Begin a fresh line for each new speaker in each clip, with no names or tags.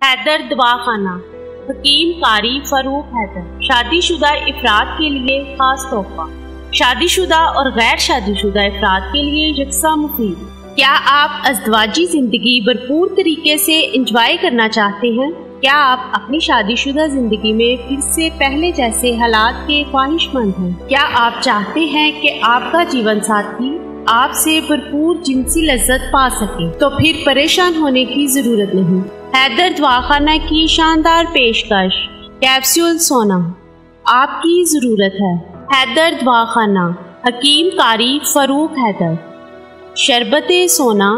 हैदर दवाखाना, हकीम कारी फरूक हैदर। शादीशुदा इफराद के लिए खास तोहफा। शादीशुदा और गैर शादीशुदा इफराद के लिए यकसा मुफीद। क्या आप अज़दवाजी जिंदगी भरपूर तरीके से इंजॉय करना चाहते हैं? क्या आप अपनी शादीशुदा जिंदगी में फिर से पहले जैसे हालात के ख्वाहिशमंद हैं? क्या आप चाहते हैं कि आपका जीवन साथी आपसे भरपूर जिनसी लज्जत पा सके? तो फिर परेशान होने की जरूरत नहीं। हैदर दवाखाना की शानदार पेशकश, कैप्सूल सोना आपकी जरूरत है। हैदर दवाखाना, हकीम कारी फरूक हैदर। शरबते सोना,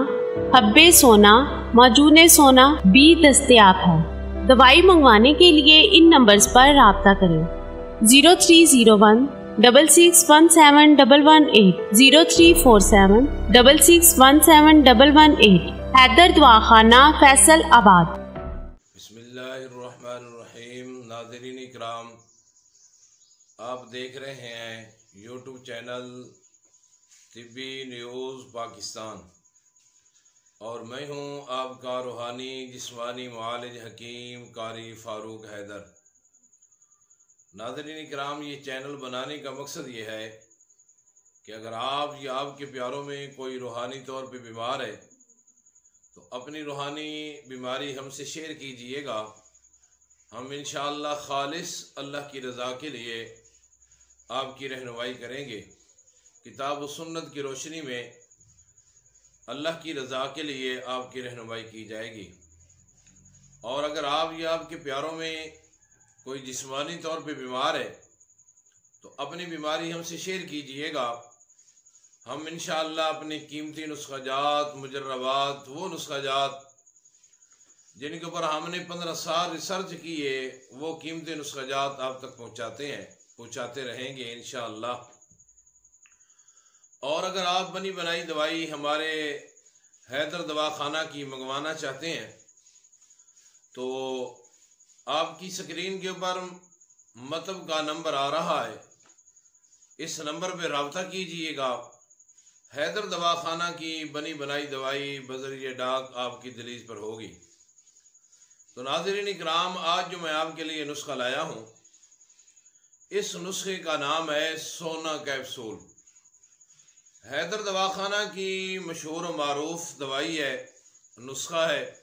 हब्बे सोना, माजून सोना भी दस्तयाब है। दवाई मंगवाने के लिए इन नंबर्स पर राब्ता करें। 0301 66171118, 0347 66171118। हैदर दवाखाना, फैसल आबाद।
बिस्मिल्लाहिर्रहमानिर्रहीम। नाज़रीन इकराम, आप देख रहे हैं यूट्यूब चैनल तिब्बी न्यूज़ पाकिस्तान और मैं हूं आपका रूहानी जिस्मानी मुआलिज हकीम कारी फ़ारूक हैदर। नाज़रीन इकराम, ये चैनल बनाने का मकसद ये है कि अगर आप या आपके प्यारों में कोई रूहानी तौर पे बीमार है तो अपनी रूहानी बीमारी हमसे शेयर कीजिएगा। हम इंशाअल्लाह खालिस अल्लाह की रज़ा के लिए आपकी रहनुमाई करेंगे। किताब व सुन्नत की रोशनी में अल्लाह की रज़ा के लिए आपकी रहनुमाई की जाएगी। और अगर आप या आपके प्यारों में कोई जिस्मानी तौर पे बीमार है तो अपनी बीमारी हमसे शेयर कीजिएगा। हम इंशाअल्लाह अपने कीमती नुस्ख़ाजात, मुजर्रबात, वो नुस्ख़ाजात जिनके ऊपर हमने 15 साल रिसर्च की है, वो कीमती नुस्ख़ाजात आप तक पहुँचाते रहेंगे इंशाअल्लाह। और अगर आप बनी बनाई दवाई हमारे हैदर दवाखाना की मंगवाना चाहते हैं तो आपकी स्क्रीन के ऊपर मतलब का नंबर आ रहा है, इस नंबर पर रब्ता कीजिएगा। हैदर दवाखाना की बनी बनाई दवाई बज़रिए डाक आपकी दलीज पर होगी। तो नाज़रीन इकराम, आज जो मैं आपके लिए नुस्खा लाया हूँ, इस नुस्खे का नाम है सोना कैप्सूल। हैदर दवाखाना की मशहूर और मारूफ दवाई है, नुस्खा है,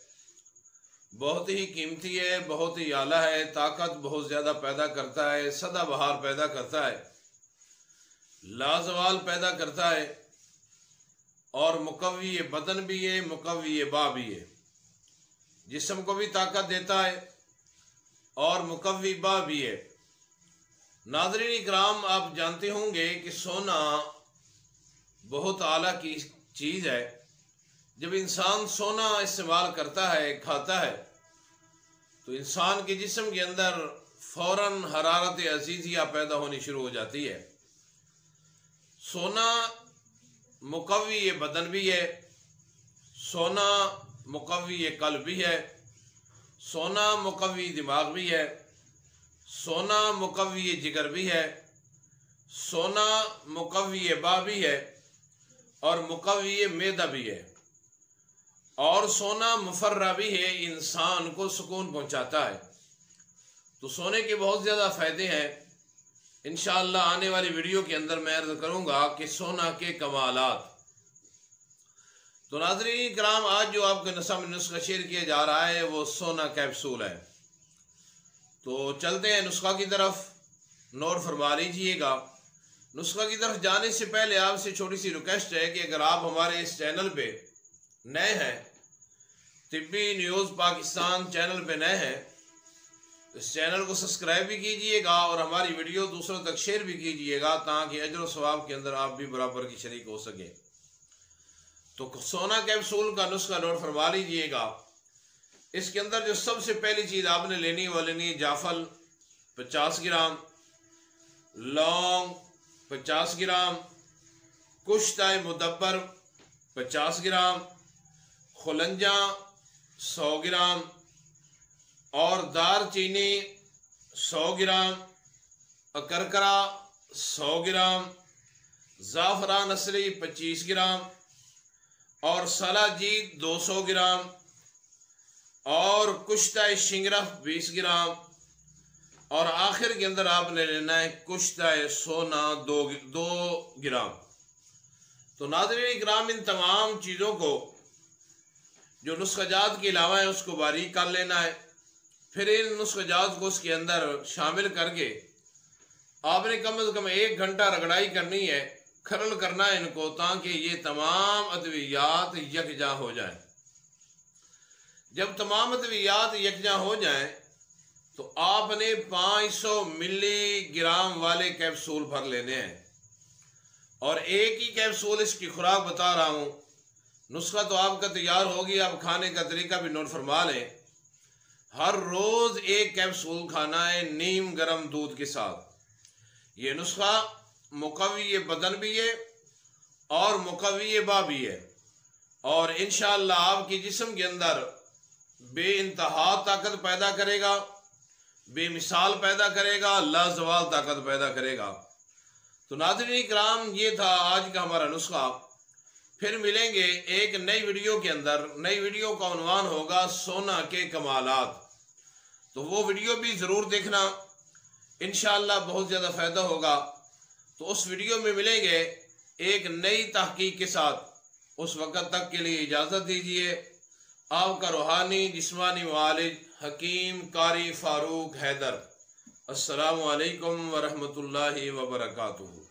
बहुत ही कीमती है, बहुत ही आला है, ताकत बहुत ज़्यादा पैदा करता है, सदाबहार पैदा करता है, लाजवाल पैदा करता है और मुकव्वी बदन भी है, मुकव्वी बा भी है, जिस्म को भी ताकत देता है और मुकव्वी बा भी है। नाज़रीन इकराम, आप जानते होंगे कि सोना बहुत आला की चीज़ है। जब इंसान सोना इस्तेमाल करता है, खाता है, तो इंसान के जिस्म के अंदर फ़ौरन हरारत अज़ीज़िया पैदा होनी शुरू हो जाती है। सोना मुकव्वी बदन भी है, सोना मुकव्वी कल्ब भी है, सोना मुकव्वी दिमाग भी है, सोना मुकव्वी जिगर भी है, सोना मुकव्वी बा भी है और मुकव्वी मैदा भी है, और सोना मुफर्रा भी है, इंसान को सुकून पहुंचाता है। तो सोने के बहुत ज़्यादा फ़ायदे हैं। इंशाअल्लाह आने वाली वीडियो के अंदर मैं अर्ज़ करूँगा कि सोना के कमालात। तो नाज़रीन किराम, आज जो आपके नुस्खा शेयर किया जा रहा है वो सोना कैप्सूल है। तो चलते हैं नुस्खा की तरफ, नोट फरमा लीजिएगा। नुस्खा की तरफ जाने से पहले आपसे छोटी सी रिक्वेस्ट है कि अगर आप हमारे इस चैनल पे नए हैं, तिब्बी न्यूज़ पाकिस्तान चैनल पे नए हैं, तो इस चैनल को सब्सक्राइब भी कीजिएगा और हमारी वीडियो दूसरों तक शेयर भी कीजिएगा ताकि अजर व सवाब के अंदर आप भी बराबर की शरीक हो सकें। तो सोना कैप्सूल का नुस्खा नोट फरमा लीजिएगा। इसके अंदर जो सबसे पहली चीज़ आपने लेनी वो लेनी है जाफल 50 ग्राम, लौंग 50 ग्राम, कुश्ता मुदब्बर 50 ग्राम, खुलंजा 100 ग्राम और दारचीनी 100 ग्राम, अकरकरा 100 ग्राम, ज़ाफ़रान असली 25 ग्राम और सलाजीत 200 ग्राम और कुश्ता शिंगरफ 20 ग्राम और आखिर के अंदर आपने लेना है कुश्ता सोना 2 ग्राम। तो नाज़रीन इकराम, इन तमाम चीज़ों को जो नुस्ख़ाजात के अलावा है उसको बारीक कर लेना है। फिर इन नुस्ख़ाजात को उसके अंदर शामिल करके आपने कम से कम 1 घंटा रगड़ाई करनी है, खरल करना है इनको, ताकि ये तमाम अद्वियात यकजा हो जाए। जब तमाम अद्वियात यकजा हो जाएं तो आपने 500 मिलीग्राम वाले कैप्सूल भर लेने हैं और एक ही कैप्सूल इसकी खुराक बता रहा हूँ। नुस्खा तो आपका तैयार होगी, आप खाने का तरीका भी नोट फरमा लें। हर रोज़ 1 कैप्सूल खाना है नीम गर्म दूध के साथ। ये नुस्खा मुक़व्वी बदन भी है और मुक़व्वी बा भी है और इंशाअल्लाह आपकी जिस्म के अंदर बेइंतहा ताकत पैदा करेगा, बेमिसाल पैदा करेगा, लाजवाल ताकत पैदा करेगा। तो नाज़रीन इकराम, ये था आज का हमारा नुस्खा। फिर मिलेंगे एक नई वीडियो के अंदर। नई वीडियो का उन्वान होगा सोना के कमालात। तो वो वीडियो भी ज़रूर देखना, इंशाअल्लाह बहुत ज़्यादा फ़ायदा होगा। तो उस वीडियो में मिलेंगे एक नई तहकीक के साथ। उस वक़्त तक के लिए इजाज़त दीजिए। आपका रूहानी जिस्मानी वालिद हकीम कारी फ़ारूक हैदर। अस्सलामु अलैकुम व रहमतुल्लाहि व बरकातुहू।